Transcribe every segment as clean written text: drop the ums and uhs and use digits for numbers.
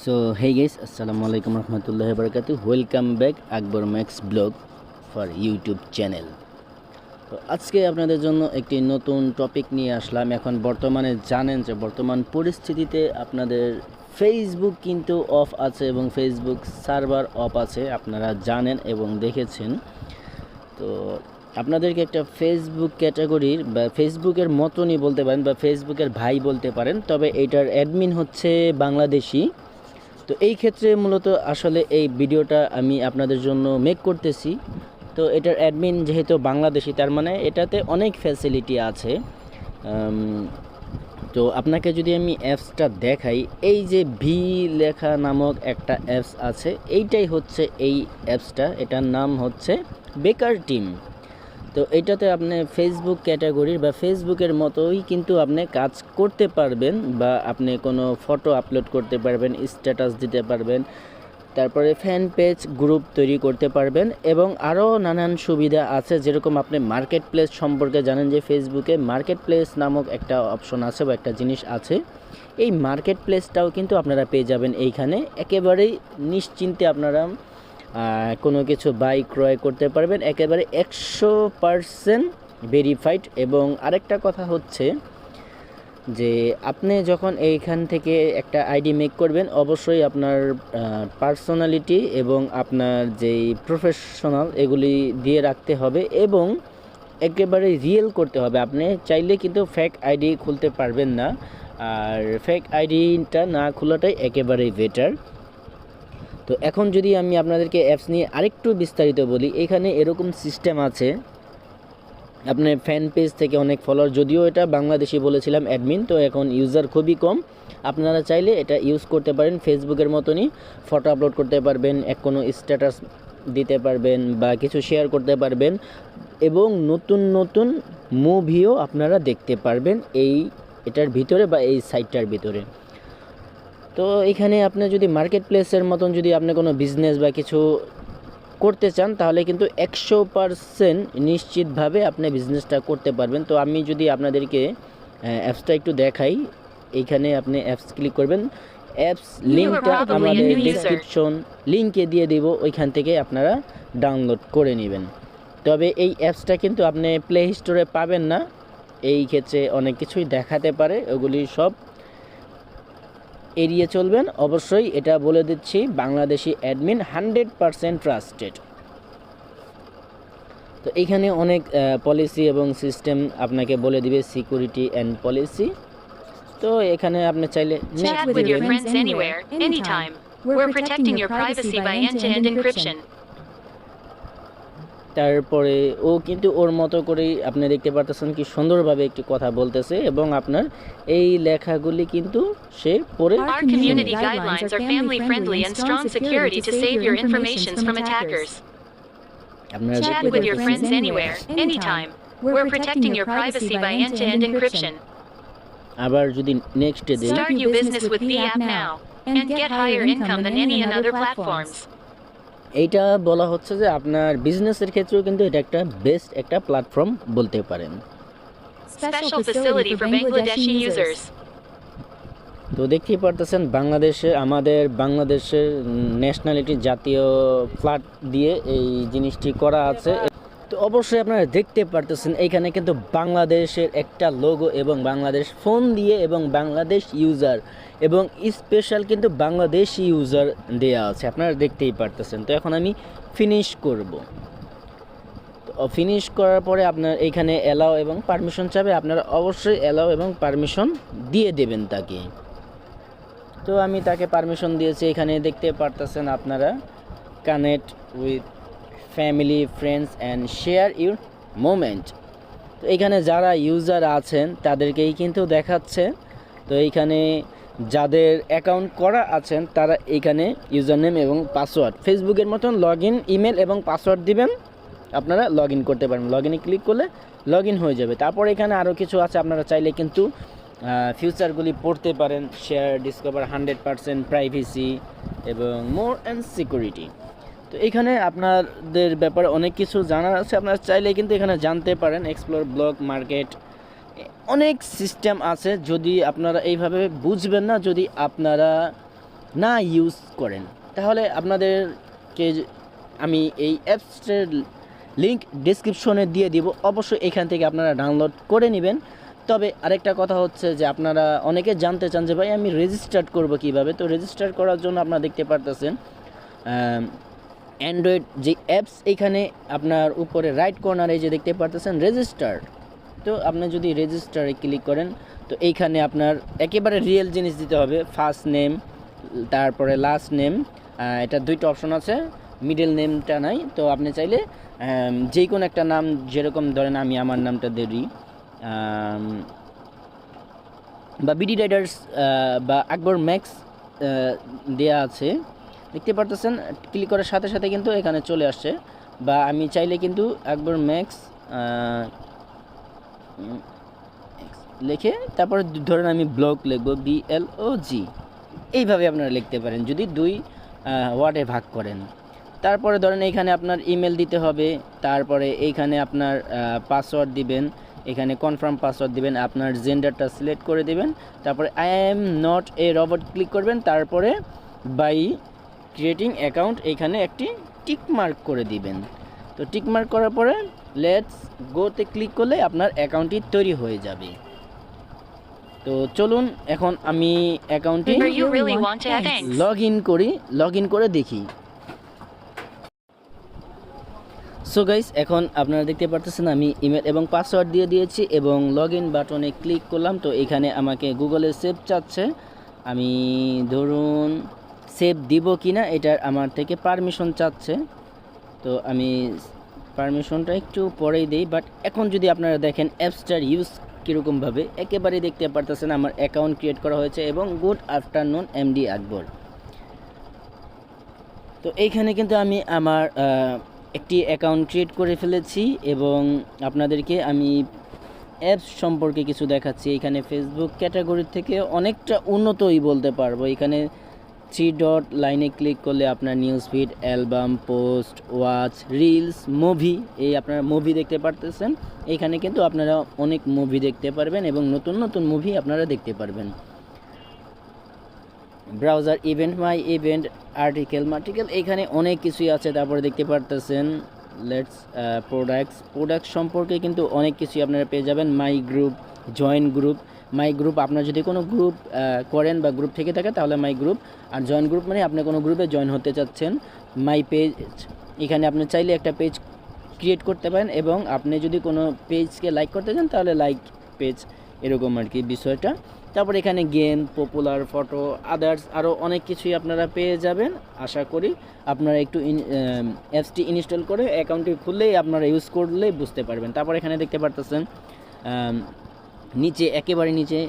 So hey guys, আসসালামু আলাইকুম রহমতুল্লাহি ওয়া বারাকাতুহু। Welcome back Akbar max blog for YouTube channel. তো আজকে আপনাদের জন্য একটি নতুন টপিক নিয়ে আসলাম। এখন বর্তমানে জানেন যে বর্তমান পরিস্থিতিতে আপনাদের ফেসবুক কিন্তু অফ আছে এবং ফেসবুক সার্ভার অফ আছে, আপনারা জানেন এবং দেখেছেন। তো আপনাদেরকে একটা ফেসবুক ক্যাটাগরির বা ফেসবুকের মতনই বলতে পারেন বা ফেসবুকের ভাই বলতে পারেন, তবে এইটার অ্যাডমিন হচ্ছে বাংলাদেশি। তো এই ক্ষেত্রে মূলত আসলে এই ভিডিওটা আমি আপনাদের জন্য মেক করতেছি। তো এটার অ্যাডমিন যেহেতু বাংলাদেশি, তার মানে এটাতে অনেক ফ্যাসিলিটি আছে। তো আপনাকে যদি আমি অ্যাপসটা দেখাই, এই যে ভি লেখা নামক একটা অ্যাপস আছে, এইটাই হচ্ছে এই অ্যাপসটা। এটার নাম হচ্ছে বেকার টিম। তো এইটাতে আপনি ফেসবুক ক্যাটাগরির বা ফেসবুকের মতোই কিন্তু আপনি কাজ করতে পারবেন, বা আপনি কোনো ফটো আপলোড করতে পারবেন, স্ট্যাটাস দিতে পারবেন, তারপরে ফ্যান পেজ গ্রুপ তৈরি করতে পারবেন এবং আরও নানান সুবিধা আছে। যেরকম আপনি মার্কেট প্লেস সম্পর্কে জানেন যে ফেসবুকে মার্কেট প্লেস নামক একটা অপশন আছে বা একটা জিনিস আছে। এই মার্কেট প্লেসটাও কিন্তু আপনারা পেয়ে যাবেন এইখানে। একেবারেই নিশ্চিন্তে আপনারা কোনো কিছু বাই ক্রয় করতে পারবেন, একেবারে 100% ভেরিফাইড। এবং আরেকটা কথা হচ্ছে যে আপনি যখন এইখান থেকে একটা আইডি মেক করবেন, অবশ্যই আপনার পার্সোনালিটি এবং আপনার যেই প্রফেশনাল এগুলি দিয়ে রাখতে হবে এবং একেবারে রিয়েল করতে হবে। আপনি চাইলে কিন্তু ফেক আইডি খুলতে পারবেন না, আর ফেক আইডিটা না খোলাটাই একেবারেই বেটার। তো এখন যদি আমি আপনাদেরকে অ্যাপস নিয়ে আরেকটু বিস্তারিত বলি, এখানে এরকম সিস্টেম আছে, আপনার ফ্যান পেজ থেকে অনেক ফলোয়ার, যদিও এটা বাংলাদেশি বলেছিলাম অ্যাডমিন, তো এখন ইউজার খুবই কম। আপনারা চাইলে এটা ইউজ করতে পারেন ফেসবুকের মতনই। ফটো আপলোড করতে পারবেন, কোনো স্ট্যাটাস দিতে পারবেন বা কিছু শেয়ার করতে পারবেন এবং নতুন নতুন মুভিও আপনারা দেখতে পারবেন এটার ভিতরে বা এই সাইটটার ভিতরে। তো এখানে আপনি যদি মার্কেট প্লেসের মতন যদি আপনি কোনো বিজনেস বা কিছু করতে চান, তাহলে কিন্তু 100% নিশ্চিতভাবে আপনি বিজনেসটা করতে পারবেন। তো আমি যদি আপনাদেরকে অ্যাপসটা একটু দেখাই, এইখানে আপনি অ্যাপস ক্লিক করবেন। অ্যাপস লিঙ্কটা আমাদের ডেসক্রিপশন লিঙ্কে দিয়ে দিব, ওইখান থেকে আপনারা ডাউনলোড করে নেবেন। তবে এই অ্যাপসটা কিন্তু আপনি প্লে স্টোরে পাবেন না, এই ক্ষেত্রে অনেক কিছুই দেখাতে পারে, ওগুলি সব এড়িয়ে চলবেন। অবশ্যই এটা বলে দিচ্ছি, বাংলাদেশি অ্যাডমিন 100% ট্রাস্টেড। তো এইখানে অনেক পলিসি এবং সিস্টেম আপনাকে বলে দিবে, সিকিউরিটি অ্যান্ড পলিসি। তো এখানে আপনি চাইলে Chat with your friends anywhere, anytime. We're protecting your privacy by end-to-end encryption. তারপরে ও কিন্তু ওর মতো করেই আপনি দেখতে পারতেছেন কি সুন্দরভাবে একটি কথা বলতেছে এবং আপনার এই লেখাগুলি কিন্তু সে পড়ে। Our community guidelines are family-friendly and strong security to save your information from attackers. Chat with your friends anywhere, anytime. We're protecting your privacy by end-to-end encryption. আবার যদি নেক্সট দেই, Start your business with the app now and get higher income than any other platforms. এইটা বলা হচ্ছে যে আপনার বিজনেসের ক্ষেত্রেও কিন্তু এটা একটা বেস্ট একটা প্ল্যাটফর্ম বলতে পারেন। Special facility for Bangladeshi users. তো দেখতেই পারতেছেন বাংলাদেশে, আমাদের বাংলাদেশের ন্যাশনালিটি জাতীয় ফ্ল্যাগ দিয়ে এই জিনিসটি করা আছে। তো অবশ্যই আপনারা দেখতে পারতেছেন এইখানে কিন্তু বাংলাদেশের একটা লোগো এবং বাংলাদেশ ফোন দিয়ে এবং বাংলাদেশ ইউজার এবং স্পেশাল কিন্তু বাংলাদেশি ইউজার দেওয়া আছে, আপনারা দেখতেই পারতেছেন। তো এখন আমি ফিনিশ করব। তো ফিনিশ করার পরে আপনার এইখানে অ্যালাও এবং পারমিশন চাবে, আপনারা অবশ্যই অ্যালাও এবং পারমিশন দিয়ে দেবেন তাকে। তো আমি তাকে পারমিশন দিয়েছি। এখানে দেখতে পারতেছেন আপনারা connect with family friends and share your moment. তো এইখানে যারা ইউজার আছেন তাদেরকেই কিন্তু দেখাচ্ছে। তো এইখানে যাদের অ্যাকাউন্ট করা আছেন তারা এইখানে ইউজার নেম এবং পাসওয়ার্ড ফেসবুকের মতন লগ ইন ইমেল এবং পাসওয়ার্ড দিবেন, আপনারা লগ ইন করতে পারবেন। লগ ইনে ক্লিক করলে লগ ইন হয়ে যাবে। তারপর এখানে আরও কিছু আছে, আপনারা চাইলে কিন্তু ফিউচারগুলি পড়তে পারেন। শেয়ার ডিসকভার 100% প্রাইভেসি এবং মোর অ্যান্ড সিকিউরিটি। তো এখানে আপনাদের ব্যাপারে অনেক কিছু জানার আছে, আপনারা চাইলে কিন্তু এখানে জানতে পারেন। এক্সপ্লোর ব্লগ মার্কেট, অনেক সিস্টেম আছে। যদি আপনারা এইভাবে বুঝবেন না, যদি আপনারা না ইউজ করেন, তাহলে আপনাদেরকে আমি এই অ্যাপসটার লিঙ্ক ডেসক্রিপশনে দিয়ে দিব, অবশ্যই এখান থেকে আপনারা ডাউনলোড করে নেবেন। তবে আরেকটা কথা হচ্ছে যে আপনারা অনেকে জানতে চান যে ভাই আমি রেজিস্টার করব কিভাবে। তো রেজিস্টার করার জন্য আপনারা দেখতে পারতেছেন অ্যান্ড্রয়েড যে অ্যাপস, এখানে আপনার উপরে রাইট কর্নারে যে দেখতে পারতেছেন রেজিস্টার, তো আপনি যদি রেজিস্টারে ক্লিক করেন তো এইখানে আপনার একেবারে রিয়েল জিনিস দিতে হবে, ফার্স্ট নেম তারপরে লাস্ট নেম, এটা দুইটা অপশন আছে, মিডল নেমটা নাই। তো আপনি চাইলে যে কোনো একটা নাম, যেরকম ধরেন আমি আমার নামটা দেরি বা বিডি রাইডার্স বা আকবর ম্যাক্স দেয়া আছে, দেখতে পারতেছেন। ক্লিক করার সাথে সাথে কিন্তু এখানে চলে আসছে। বা আমি চাইলে কিন্তু আকবর ম্যাক্স লিখে তারপরে ধরেন আমি ব্লগ লিখবো BLOG, এইভাবে আপনারা লিখতে পারেন যদি দুই ওয়ার্ডে ভাগ করেন। তারপরে ধরেন এইখানে আপনার ইমেল দিতে হবে, তারপরে এইখানে আপনার পাসওয়ার্ড দিবেন, এখানে কনফার্ম পাসওয়ার্ড দিবেন, আপনার জেন্ডারটা সিলেক্ট করে দিবেন, তারপরে I am not a robot click করবেন, তারপরে বাই ক্রিয়েটিং অ্যাকাউন্ট এইখানে একটি টিক মার্ক করে দিবেন। তো টিক মার্ক করার পরে লেটস গোতে ক্লিক করলে আপনার অ্যাকাউন্টটি তৈরি হয়ে যাবে। তো চলুন এখন আমি অ্যাকাউন্টে লগ ইন করে দেখি। সো গাইস, এখন আপনারা দেখতে পারতেছেন আমি ইমেল এবং পাসওয়ার্ড দিয়ে দিয়েছি এবং লগ ইন বাটনে ক্লিক করলাম। তো এখানে আমাকে গুগলে সেভ চাচ্ছে, আমি ধরুন সেভ দিব কি না এটার আমার থেকে পারমিশন চাচ্ছে। তো আমি পারমিশনটা একটু পরেই দিই, বাট এখন যদি আপনারা দেখেন অ্যাপসটার ইউজ কীরকমভাবে, একেবারেই দেখতে পারতেছেন আমার অ্যাকাউন্ট ক্রিয়েট করা হয়েছে এবং গুড আফটারনুন MD আকবর। তো এইখানে কিন্তু আমি আমার একটি অ্যাকাউন্ট ক্রিয়েট করে ফেলেছি এবং আপনাদেরকে আমি অ্যাপস সম্পর্কে কিছু দেখাচ্ছি। এখানে ফেসবুক ক্যাটাগরি থেকে অনেকটা উন্নতই বলতে পারবো। এখানে 3 ডট লাইনে ক্লিক করলে আপনার news feed, album, post, watch, reels, movie, এই আপনারা মুভি দেখতে পারতেছেন। এখানে কিন্তু আপনারা অনেক মুভি দেখতে পারবেন এবং নতুন নতুন মুভি আপনারা দেখতে পারবেন। ব্রাউজার, ইভেন্ট, মাই ইভেন্ট, আর্টিকেল, এখানে অনেক কিছুই আছে। তারপরে দেখতে পারতেছেন লেটস প্রোডাক্টস সম্পর্কে কিন্তু অনেক কিছুই আপনারা পেয়ে যাবেন। মাই গ্রুপ, জয়েন গ্রুপ, মাই গ্রুপ আপনার যদি কোনো গ্রুপ করেন বা গ্রুপ থেকে থাকে তাহলে মাই গ্রুপ, আর জয়েন গ্রুপ মানে আপনি কোনো গ্রুপে জয়েন হতে চাচ্ছেন। মাই পেজ, এখানে আপনি চাইলে একটা পেজ ক্রিয়েট করতে পারেন এবং আপনি যদি কোনো পেজকে লাইক করতে চান তাহলে লাইক পেজ, এরকম আর কি বিষয়টা। তারপর এখানে গেম, পপুলার, ফটো, আদার্স আরও অনেক কিছুই আপনারা পেয়ে যাবেন। আশা করি আপনারা একটু অ্যাপসটি ইনস্টল করে অ্যাকাউন্টটি খুললেই আপনারা ইউজ করলেই বুঝতে পারবেন। তারপর এখানে দেখতে পারতেছেন নিচে, একেবারে নিচে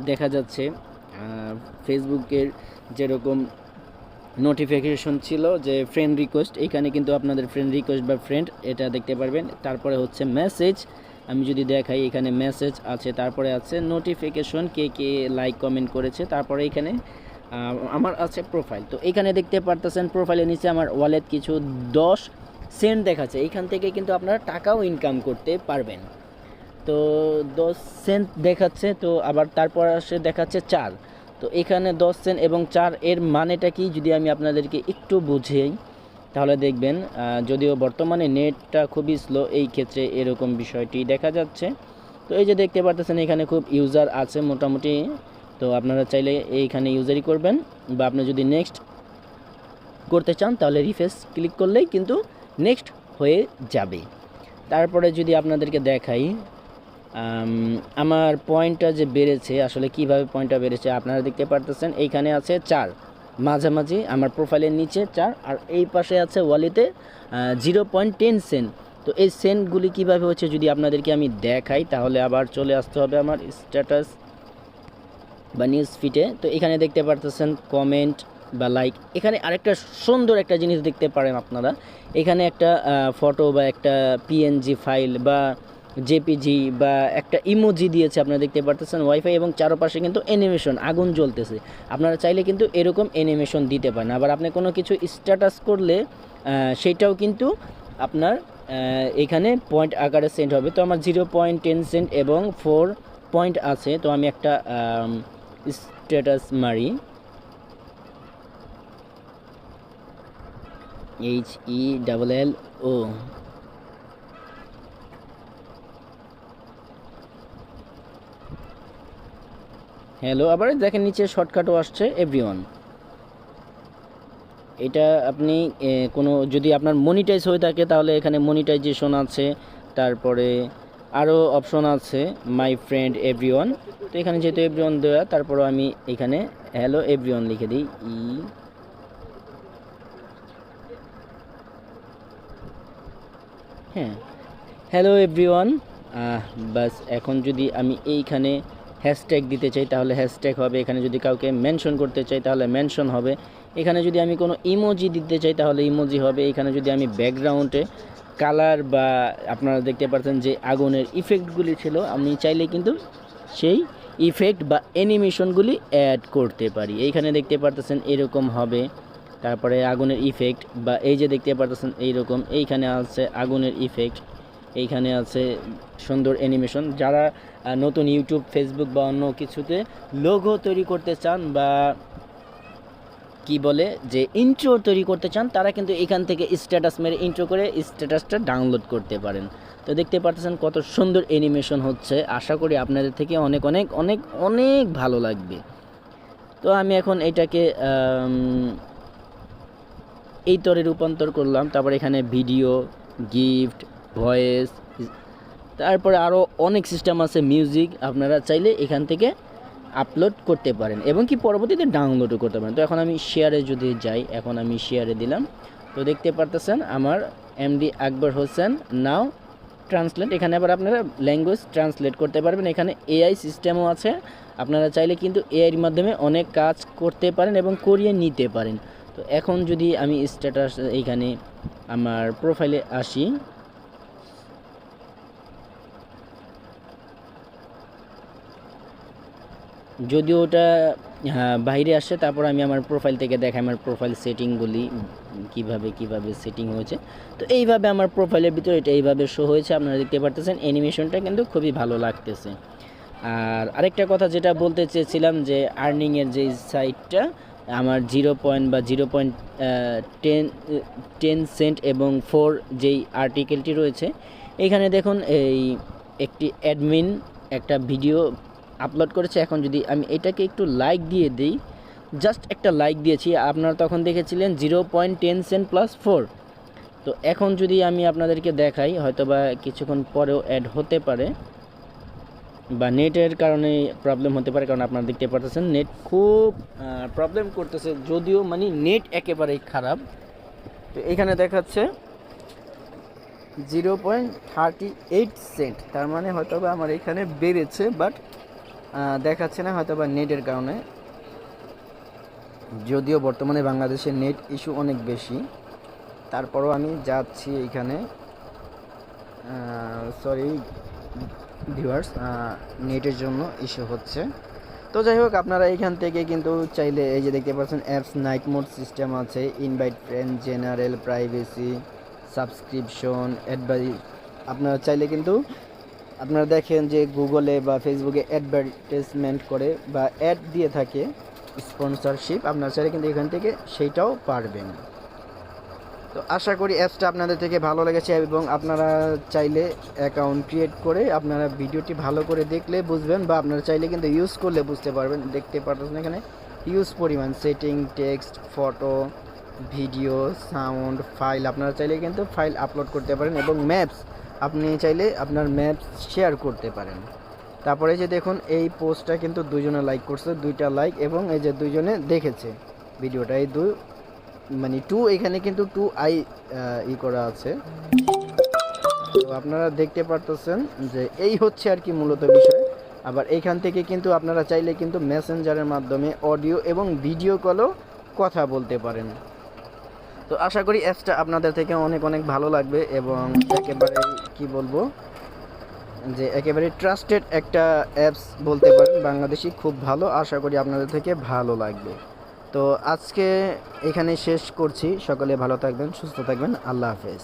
দেখা যাচ্ছে ফেসবুকের যেরকম নোটিফিকেশন ছিল যে ফ্রেন্ড রিকোয়েস্ট, এখানে কিন্তু আপনাদের ফ্রেন্ড রিকোয়েস্ট বা ফ্রেন্ড এটা দেখতে পারবেন। তারপরে হচ্ছে মেসেজ, আমি যদি দেখাই এখানে মেসেজ আছে, তারপরে আছে নোটিফিকেশন, কে কে লাইক কমেন্ট করেছে, তারপরে এখানে আমার আছে প্রোফাইল। তো এখানে দেখতে পারতেছেন প্রোফাইলের নিচে আমার ওয়ালেট কিছু 10 সেন্ট দেখাচ্ছে। এইখান থেকে কিন্তু আপনারা টাকাও ইনকাম করতে পারবেন। তো 10 সেন্ট দেখাচ্ছে, তো আবার তারপর আসে দেখাচ্ছে 4। তো এখানে 10 সেন্ট এবং 4 এর মানেটা কি যদি আমি আপনাদেরকে একটু বুঝাই তাহলে দেখবেন, যদিও বর্তমানে নেটটা খুবই স্লো, এই ক্ষেত্রে এরকম বিষয়টি দেখা যাচ্ছে। তো এই যে দেখতে পারতেছেন এখানে খুব ইউজার আছে মোটামুটি। তো আপনারা চাইলে এইখানে ইউজারই করবেন, বা আপনি যদি নেক্সট করতে চান তাহলে রিফ্রেশ ক্লিক করলেই কিন্তু নেক্সট হয়ে যাবে। তারপরে যদি আপনাদেরকে দেখাই আমার পয়েন্টটা যে বেড়েছে, আসলে কিভাবে পয়েন্টটা বেড়েছে আপনারা দেখতে পারতেছেন। এইখানে আছে 4, মাঝামাঝি আমার প্রোফাইলের নিচে 4, আর এই পাশে আছে ওয়ালেটে 0.10 সেন্ট। তো এই সেন্টগুলি কিভাবে হচ্ছে যদি আপনাদেরকে আমি দেখাই তাহলে আবার চলে আসতে হবে আমার স্ট্যাটাস বা নিউজ ফিডে। তো এখানে দেখতে পারতেছেন কমেন্ট বা লাইক। এখানে আরেকটা সুন্দর একটা জিনিস দেখতে পারেন আপনারা, এখানে একটা ফটো বা একটা PNG ফাইল বা JPG বা একটা ইমোজি দিয়েছে, আপনারা দেখতে পারতেছেন ওয়াইফাই, এবং চারপাশে কিন্তু অ্যানিমেশন আগুন জ্বলতেছে। আপনারা চাইলে কিন্তু এরকম অ্যানিমেশন দিতে পারেন। আবার আপনি কোনো কিছু স্ট্যাটাস করলে সেটাও কিন্তু আপনার এখানে পয়েন্ট আকারে সেন্ড হবে। তো আমার 0.10 সেন্ট এবং 4 পয়েন্ট আছে। তো আমি একটা স্ট্যাটাস মারি, HELLO। হ্যালো, আবার দেখেন নিচে শর্টকাটও আসছে এভরিওয়ান। এটা আপনি কোনো যদি আপনার মনিটাইজ হয়ে থাকে তাহলে এখানে মনিটাইজেশন আছে, তারপরে আরও অপশন আছে মাই ফ্রেন্ড এভরিওয়ান। তো এখানে যেহেতু এভরিওয়ান দেওয়া, তারপরও আমি এখানে হ্যালো এভরিওয়ান লিখে দিই হ্যাঁ, হ্যালো এভরিওয়ান। বাস এখন যদি আমি এইখানে হ্যাশট্যাগ দিতে চাই তাহলে হ্যাশট্যাগ হবে, এখানে যদি কাউকে মেনশন করতে চাই তাহলে মেনশন হবে, এখানে যদি আমি কোনো ইমোজি দিতে চাই তাহলে ইমোজি হবে, এখানে যদি আমি ব্যাকগ্রাউন্ডে কালার বা আপনারা দেখতে পাচ্ছেন যে আগুনের ইফেক্টগুলি ছিল, আমি চাইলে কিন্তু সেই ইফেক্ট বা অ্যানিমেশনগুলি অ্যাড করতে পারি। এইখানে দেখতে পারতেছেন এরকম হবে, তারপরে আগুনের ইফেক্ট বা এই যে দেখতে পারতেছেন এইরকম, এইখানে আছে আগুনের ইফেক্ট, এইখানে আছে সুন্দর অ্যানিমেশন। যারা নতুন ইউটিউব, ফেসবুক বা অন্য কিছুতে লোগো তৈরি করতে চান বা কি বলে যে ইন্ট্রো তৈরি করতে চান, তারা কিন্তু এখান থেকে স্ট্যাটাস মেরে ইন্ট্রো করে স্ট্যাটাসটা ডাউনলোড করতে পারেন। তো দেখতে পাচ্ছেন কত সুন্দর অ্যানিমেশন হচ্ছে, আশা করি আপনাদের থেকে অনেক অনেক অনেক অনেক ভালো লাগবে। তো আমি এখন এটাকে এই তরে রূপান্তর করলাম, তারপর এখানে ভিডিও, গিফট, ভয়েস, তারপরে আরও অনেক সিস্টেম আছে, মিউজিক, আপনারা চাইলে এখান থেকে আপলোড করতে পারেন এবং কি পরবর্তীতে ডাউনলোডও করতে পারেন। তো এখন আমি শেয়ারে যদি যাই, এখন আমি শেয়ারে দিলাম, তো দেখতে পারতেছেন আমার এমডি আকবর হোসেন নাও ট্রান্সলেট, এখানে আবার আপনারা ল্যাঙ্গুয়েজ ট্রান্সলেট করতে পারবেন। এখানে এআই সিস্টেমও আছে, আপনারা চাইলে কিন্তু এআইয়ের মাধ্যমে অনেক কাজ করতে পারেন এবং করিয়ে নিতে পারেন। তো এখন যদি আমি স্ট্যাটাস এইখানে আমার প্রোফাইলে আসি, যদিও ওটা বাইরে আসছে, তারপর আমি আমার প্রোফাইল থেকে দেখাই আমার প্রোফাইল সেটিংগুলি কিভাবে সেটিং হয়েছে। তো এইভাবে আমার প্রোফাইলের ভিতরে এটা এইভাবে শো হয়েছে, আপনারা দেখতে পারতেছেন অ্যানিমেশনটা কিন্তু খুবই ভালো লাগতেছে। আর আরেকটা কথা যেটা বলতে চেয়েছিলাম যে আর্নিংয়ের যে সাইটটা আমার 0.10 সেন্ট এবং 4 যেই আর্টিকেলটি রয়েছে, এখানে দেখুন এই একটি অ্যাডমিন একটা ভিডিও আপলোড করেছে। এখন যদি আমি এটাকে একটু লাইক দিয়ে দিই, জাস্ট একটা লাইক দিয়েছি, আপনারা তখন দেখেছিলেন 0.10 সেন্ট প্লাস 4। তো এখন যদি আমি আপনাদেরকে দেখাই, হয়তো বা কিছুক্ষণ পরেও অ্যাড হতে পারে বা নেটের কারণে প্রবলেম হতে পারে, কারণ আপনারা দেখতে পাচ্ছেন নেট খুব প্রবলেম করতেছে, যদিও মানে নেট একেবারেই খারাপ। তো এখানে দেখাচ্ছে 0.38 সেন্ট, তার মানে হয়তো বা আমার এখানে বেড়েছে, বাট দেখাচ্ছে না, হয়তো বা নেটের কারণে। যদিও বর্তমানে বাংলাদেশের নেট ইস্যু অনেক বেশি, তারপরও আমি যাচ্ছি এইখানে, সরি ভিউয়ার্স, নেটের জন্য ইস্যু হচ্ছে। তো যাই হোক, আপনারা এখান থেকে কিন্তু চাইলে এই যে দেখতে পাচ্ছেন অ্যাপস নাইট মোড সিস্টেম আছে, invite friend, general, privacy, subscription, advice. আপনারা চাইলে কিন্তু আপনারা দেখেন যে গুগলে বা ফেসবুকে অ্যাডভার্টাইজমেন্ট করে বা অ্যাড দিয়ে থাকে, স্পন্সরশিপ, আপনারা চাইলে কিন্তু এখান থেকে সেইটাও পারবেন। তো আশা করি অ্যাপসটা আপনাদের থেকে ভালো লেগেছে এবং আপনারা চাইলে অ্যাকাউন্ট ক্রিয়েট করে আপনারা ভিডিওটি ভালো করে দেখলে বুঝবেন, বা আপনারা চাইলে কিন্তু ইউজ করলে বুঝতে পারবেন। দেখতে পাচ্ছেন এখানে হিউজ পরিমাণ setting, text, photo, video, sound, file, আপনারা চাইলে কিন্তু ফাইল আপলোড করতে পারেন এবং ম্যাপস, আপনি চাইলে আপনার ম্যাপস শেয়ার করতে পারেন। তারপরে যে দেখুন এই পোস্টটা কিন্তু দুজনে লাইক করছে, 2টা লাইক, এবং এই যে দুজনে দেখেছে ভিডিওটা, এই মানে 2 এখানে কিন্তু 2 আই করা আছে। তো আপনারা দেখতে পারতেছেন যে এই হচ্ছে আর কি মূলত বিষয়। আবার এইখান থেকে কিন্তু আপনারা চাইলে কিন্তু মেসেঞ্জারের মাধ্যমে অডিও এবং ভিডিও কলও কথা বলতে পারেন। তো আশা করি অ্যাপসটা আপনাদের থেকে অনেক অনেক ভালো লাগবে এবং একেবারে কি বলবো যে একেবারে ট্রাস্টেড একটা অ্যাপস বলতে পারেন, বাংলাদেশি, খুব ভালো। আশা করি আপনাদের থেকে ভালো লাগবে। তো আজকে এখানে শেষ করছি, সকলে ভালো থাকবেন, সুস্থ থাকবেন, আল্লাহ হাফেজ।